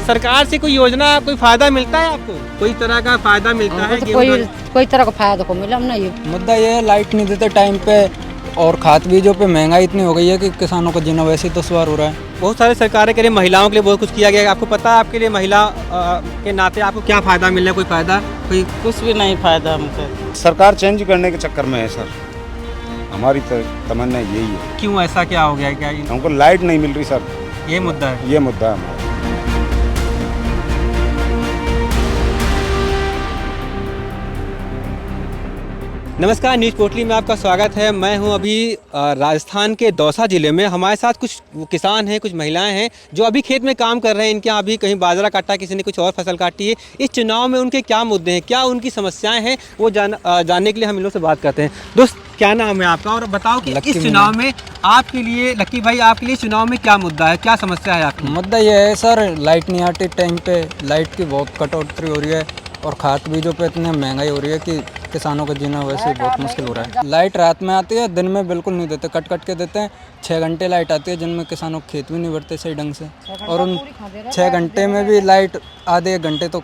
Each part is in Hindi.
सरकार से कोई योजना, कोई फायदा मिलता है आपको? कोई तरह का फायदा मिलता है? कोई तरह का फायदा को मिला नहीं। मुद्दा ये है लाइट नहीं देते टाइम पे, और खाद बीजों पे महंगाई इतनी हो गई है कि किसानों का जीना वैसे ही दुश्वार हो रहा है। बहुत सारे सरकारें के लिए महिलाओं के लिए बहुत कुछ किया गया है। आपको पता है आपके लिए महिला के नाते आपको क्या फायदा मिल रहा है? कोई फायदा? कोई कुछ भी नहीं फायदा हमको। सरकार चेंज करने के चक्कर में है सर, हमारी तमन्ना यही है। क्यों, ऐसा क्या हो गया? क्या हमको लाइट नहीं मिल रही सर, ये मुद्दा है? ये मुद्दा है हमारा। नमस्कार, न्यूज़ पोटली में आपका स्वागत है। मैं हूं अभी राजस्थान के दौसा ज़िले में। हमारे साथ कुछ किसान हैं, कुछ महिलाएं हैं जो अभी खेत में काम कर रहे हैं। इनके यहाँ अभी कहीं बाजरा काटा, किसी ने कुछ और फसल काटी है। इस चुनाव में उनके क्या मुद्दे हैं, क्या उनकी समस्याएं हैं, वो जानने के लिए हम इन लोगों से बात करते हैं। दोस्त, क्या नाम है आपका और बताओ कि इस चुनाव में आपके लिए, लक्की भाई, आपके लिए चुनाव में क्या मुद्दा है, क्या समस्या है आपकी? मुद्दा ये है सर, लाइट नहीं आती टाइम पे, लाइट की बहुत कटौती हो रही है, और खाद बीजों पे इतनी महंगाई हो रही है कि किसानों का जीना वैसे ही बहुत मुश्किल हो रहा है। लाइट रात में आती है, दिन में बिल्कुल नहीं देते, कट कट के देते हैं। 6 घंटे लाइट आती है जिनमें किसानों के खेत भी नहीं बढ़ते सही ढंग से, और उन 6 घंटे में भी लाइट आधे 1 घंटे तो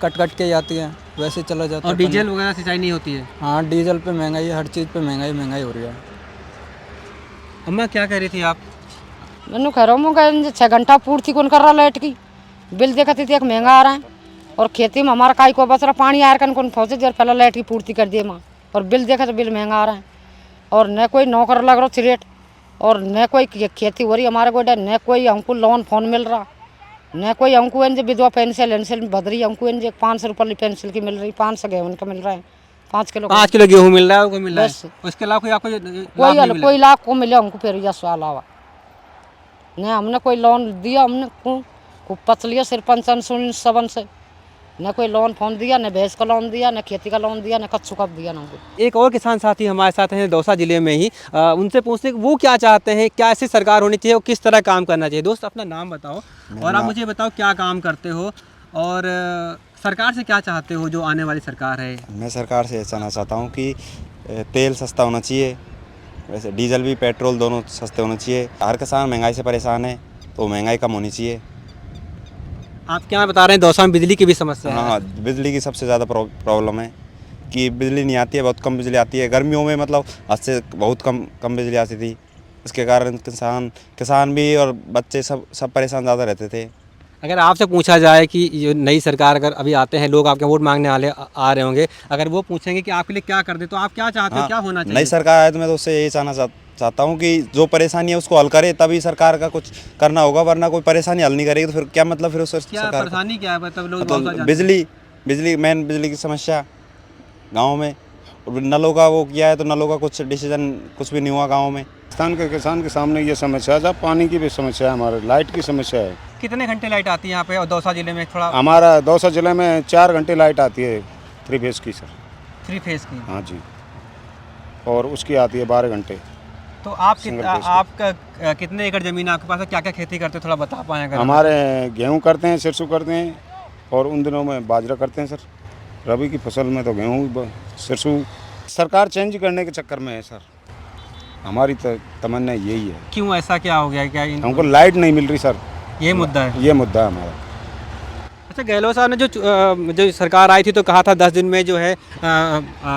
कट कट के ही आती है, वैसे चला जाता है। और डीजल वगैरह सिंचाई नहीं होती है? हाँ, डीजल पे महंगाई है, हर चीज़ पे महंगाई हो रही है। अम्मा, क्या कह रही थी आप? मैंने कह रहा हूँ 6 घंटा पूर्ति कौन कर रहा लाइट की, बिल देखती थी एक महंगा आ रहा है, और खेती में हमारा काई को बच रहा, पानी आ रहा कौन पहुँचे देर पहले लाइट की पूर्ति कर दिए माँ, और बिल देखा तो बिल महंगा आ रहा है, और न कोई नौकर लग रहा सिलेट, और न कोई खेती हो रही हमारे को, न कोई हमको लोन फोन मिल रहा, न कोई हमको विधवा पेंसिल बदरी हमको 500 रुपये पेंसिल की मिल रही, 500 गेहूँ का मिल रहा है, 5 किलो गेहूँ मिल रहा है, वो मिल रहा है। उसके अलावा कोई आपको कोई लाभ को मिले हमको फिर यह सवाल आवा न, हमने कोई लोन दिया, हमने खूब पच लिया सरपंच सबन से, न कोई लोन फोन दिया, न भैंस का लोन दिया, न खेती का लोन दिया, न कच्चू कब दिया ना। एक और किसान साथी हमारे साथ हैं दौसा जिले में ही, उनसे पूछते वो क्या चाहते हैं, क्या ऐसी सरकार होनी चाहिए और किस तरह काम करना चाहिए। दोस्त, अपना नाम बताओ और आप मुझे बताओ क्या काम करते हो और सरकार से क्या चाहते हो जो आने वाली सरकार है? मैं सरकार से कहना चाहता हूँ कि तेल सस्ता होना चाहिए, वैसे डीजल भी पेट्रोल दोनों सस्ते होने चाहिए। हर किसान महंगाई से परेशान है, तो महंगाई कम होनी चाहिए। आप क्या बता रहे हैं, दौसा में बिजली की भी समस्या है? हाँ, बिजली की सबसे ज़्यादा प्रॉब्लम है कि बिजली नहीं आती है, बहुत कम बिजली आती है। गर्मियों में मतलब हद से बहुत कम बिजली आती थी, इसके कारण किसान भी और बच्चे सब परेशान ज़्यादा रहते थे। अगर आपसे पूछा जाए कि ये नई सरकार अगर अभी आते हैं, लोग आपके वोट मांगने आ रहे होंगे, अगर वो पूछेंगे कि आपके लिए क्या कर दे, तो आप क्या चाहते हो, क्या होना चाहिए? नई सरकार आए तो मैं तो उससे यही चाहता हूँ कि जो परेशानी है उसको हल करे, तभी सरकार का कुछ करना होगा, वरना कोई परेशानी हल नहीं करेगी तो फिर क्या मतलब? फिर उस क्या परेशानी क्या है, मतलब लोग मतलब बिजली मेन बिजली की समस्या गाँव में, नलों का वो किया है तो नलों का कुछ डिसीजन कुछ भी नहीं हुआ गाँव में। राजस्थान के किसान के सामने ये समस्या है, पानी की भी समस्या है, हमारे लाइट की समस्या है। कितने घंटे लाइट आती है यहाँ पे? और दौसा जिले में थोड़ा, हमारा दौसा जिले में 4 घंटे लाइट आती है 3 फेज की सर। 3 फेज की? हाँ जी, और उसकी आती है 12 घंटे। तो आपका कितने एकड़ ज़मीन है आपके पास, क्या क्या खेती करते हैं, थोड़ा बता पाएँ अगर? हमारे गेहूँ करते हैं, सरसों करते हैं, और उन दिनों में बाजरा करते हैं सर। रबी की फसल में तो गेहूँ सरसों। सरकार चेंज करने के चक्कर में है सर, हमारी तमन्ना यही है। क्यों, ऐसा क्या हो गया? क्या हमको लाइट नहीं मिल रही सर, ये मुद्दा है? ये मुद्दा है हमारा। अच्छा, गहलोत साहब ने जो सरकार आई थी तो कहा था 10 दिन में जो है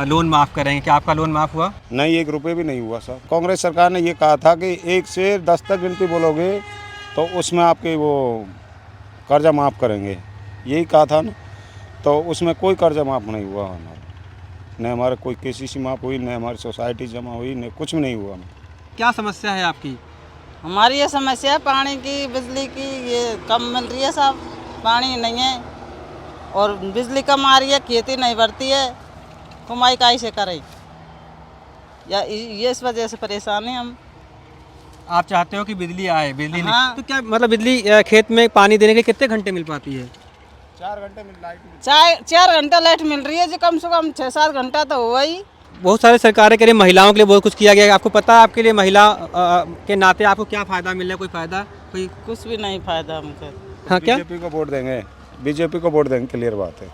लोन माफ़ करेंगे, क्या आपका लोन माफ़ हुआ? नहीं, 1 रुपये भी नहीं हुआ सर। कांग्रेस सरकार ने ये कहा था कि 1 से 10 तक गिनती बोलोगे तो उसमें आपके वो कर्जा माफ़ करेंगे, यही कहा था ना, तो उसमें कोई कर्जा माफ़ नहीं हुआ हमारा, न हमारा कोई केसीसी माफ़ हुई, न हमारी सोसाइटी जमा हुई, न कुछ भी नहीं हुआ। क्या समस्या है आपकी? हमारी ये समस्या है पानी की, बिजली की, ये कम मिल रही है साहब, पानी नहीं है और बिजली कम आ रही है, खेती नहीं बढ़ती है, कमाई काई से करें, या ये इस वजह से परेशान हैं हम। आप चाहते हो कि बिजली आए? बिजली हाँ। नहीं तो क्या मतलब बिजली खेत में पानी देने के लिए कितने घंटे मिल पाती है? 4 घंटे में लाइट 4 घंटा लाइट मिल रही है जी, कम से कम 6-7 घंटा तो हुआ ही। बहुत सारे सरकारें के लिए महिलाओं के लिए बहुत कुछ किया गया है। आपको पता है आपके लिए महिला के नाते आपको क्या फ़ायदा मिल रहा है? कोई फ़ायदा? कोई कुछ भी नहीं फायदा हमको। हाँ, क्या? बीजेपी को वोट देंगे, बीजेपी को वोट देंगे, क्लियर बात है।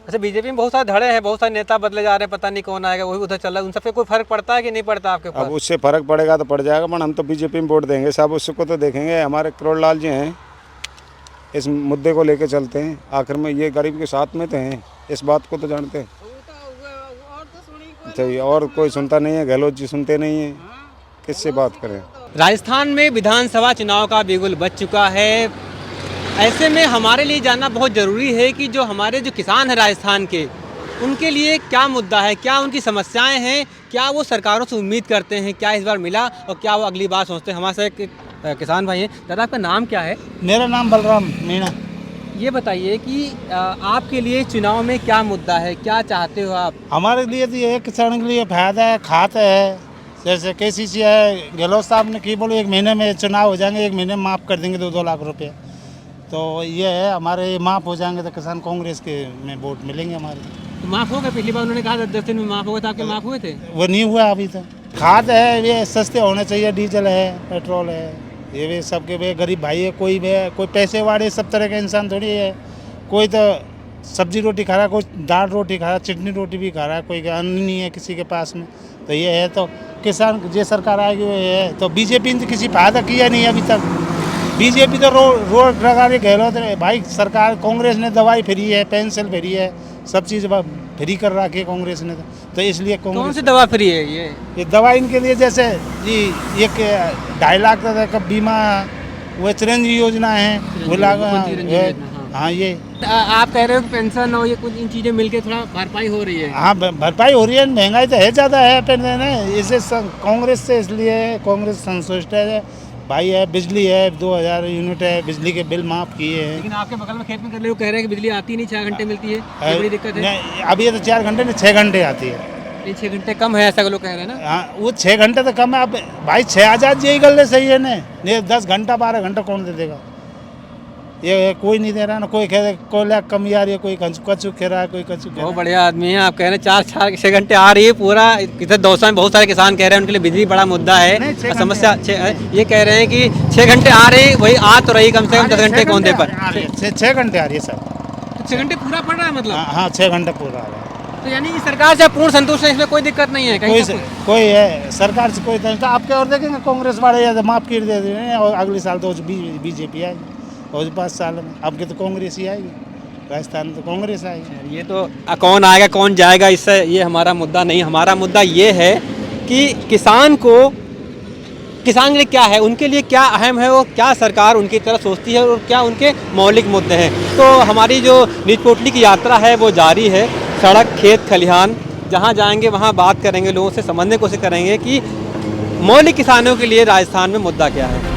अच्छा, बीजेपी में बहुत सारे धड़े हैं, बहुत सारे नेता बदले जा रहे हैं, पता नहीं कौन आएगा, वही उधर चल रहा है, उन सब पे कोई फर्क पड़ता है कि नहीं पड़ता आपके ऊपर? अब उससे फर्क पड़ेगा तो पड़ जाएगा, पर हम तो बीजेपी में वोट देंगे साहब, उसको तो देखेंगे। हमारे करोड़ लाल जी हैं, इस मुद्दे को लेकर चलते हैं। आखिर में ये गरीब के साथ में तो हैं, इस बात को तो जानते हैं। अच्छा, और कोई सुनता नहीं है, गहलोत जी सुनते नहीं हैं, किससे बात करें। राजस्थान में विधानसभा चुनाव का बिगुल बज चुका है। ऐसे में हमारे लिए जानना बहुत ज़रूरी है कि जो हमारे जो किसान हैं राजस्थान के, उनके लिए क्या मुद्दा है, क्या उनकी समस्याएं हैं, क्या वो सरकारों से उम्मीद करते हैं, क्या इस बार मिला और क्या वो अगली बार सोचते हैं। हमारे साथ एक किसान भाई हैं। दादा, आपका नाम क्या है? मेरा नाम बलराम मीणा। ये बताइए कि आपके लिए चुनाव में क्या मुद्दा है, क्या चाहते हो आप? हमारे लिए तो ये किसान के लिए फायदा है, खाते है। जैसे KCC है, गहलोत साहब ने की बोले 1 महीने में चुनाव हो जाएंगे, 1 महीने में माफ़ कर देंगे 2-2 लाख रुपए। तो ये है, हमारे माफ़ हो जाएंगे तो किसान कांग्रेस के में वोट मिलेंगे हमारे। तो माफ़ होगा? पिछली बार उन्होंने कहा था 10 दिन में माफ़ होगा, तो आपके माफ़ हुए थे? वो नहीं हुआ अभी तक। खाद है, ये सस्ते होने चाहिए, डीजल है, पेट्रोल है, ये भी सबके भी गरीब भाई है। कोई पैसे वाले सब तरह के इंसान थोड़ी है। कोई तो सब्जी रोटी खा रहा है, कोई दाल रोटी खा रहा है, चटनी रोटी भी खा रहा है, कोई अन्न नहीं है किसी के पास में। तो ये है, तो किसान जो सरकार आएगी वो है। तो बीजेपी ने तो किसी फायदा किया नहीं अभी तक। बीजेपी तो रोड लगा रही, गहलोत भाई सरकार। कांग्रेस ने दवाई फ्री है, पेंशन फ्री है, सब चीज़ फ्री कर रखी है कांग्रेस ने। तो इसलिए कौन कांग्रेस सी दवा फ्री है ये दवा इनके लिए, जैसे जी एक 2.5 लाख का बीमा, वो चिरंजीवी योजना है, वो लागू है। हाँ, ये आप कह रहे हो कि पेंशन और ये कुछ इन चीज़ें मिलके थोड़ा भरपाई हो रही है? हाँ, भरपाई हो रही है। महंगाई तो है, ज़्यादा है पेंशन है इसे कांग्रेस से, इसलिए कांग्रेस संतुष्ट है भाई। है बिजली है, 2000 यूनिट है, बिजली के बिल माफ़ किए हैं। लेकिन आपके बगल में खेत में कर रहे हो, कह रहे हैं कि बिजली आती नहीं, 6 घंटे मिलती है, ये बड़ी दिक्कत है। नहीं, अभी ये तो 4 घंटे नहीं, 6 घंटे आती है। नहीं, 6 घंटे कम है ऐसा लोग कह रहे हैं ना। हाँ, वो 6 घंटे तो कम है। अब भाई 6,000 यही गल सही है ना, नहीं 10 घंटा 12 घंटा कौन दे देगा? ये कोई नहीं दे रहा ना। कोई कह कोयला कम आ रही है, कोई कचू कह रहा है, कोई कचू। बहुत बढ़िया आदमी है। आप कह रहे हैं 4-6 घंटे आ रही है पूरा। इधर दौसा में बहुत सारे किसान कह रहे हैं उनके लिए बिजली बड़ा मुद्दा है। नहीं, 6 समस्या ये कह रहे हैं कि 6 घंटे आ रही, वही आ तो रही कम से कम 10 घंटे कौन दे पर। 6 घंटे आ रही है सर। तो 6 घंटे पूरा पड़ रहा है मतलब? हाँ, 6 घंटे पूरा आ रहा है। तो यानी कि सरकार से पूर्ण संतुष्ट है, इसमें कोई दिक्कत नहीं है कहीं से? कोई है सरकार से कोई तो आपके और देखेंगे कांग्रेस वाले या माफ़ कर दे रहे हैं, और अगले साल तो बीजेपी आएगी, और 5 साल में अब के तो कांग्रेस ही आएगी। राजस्थान में तो कांग्रेस आएगी। ये तो कौन आएगा कौन जाएगा, इससे ये हमारा मुद्दा नहीं। हमारा मुद्दा ये है कि किसान के लिए क्या है, उनके लिए क्या अहम है, वो क्या सरकार उनकी तरफ सोचती है और क्या उनके मौलिक मुद्दे हैं। तो हमारी जो नीच पोटली की यात्रा है वो जारी है। सड़क, खेत, खलिहान, जहाँ जाएंगे वहाँ बात करेंगे, लोगों से समझने की कोशिश करेंगे कि मौलिक किसानों के लिए राजस्थान में मुद्दा क्या है।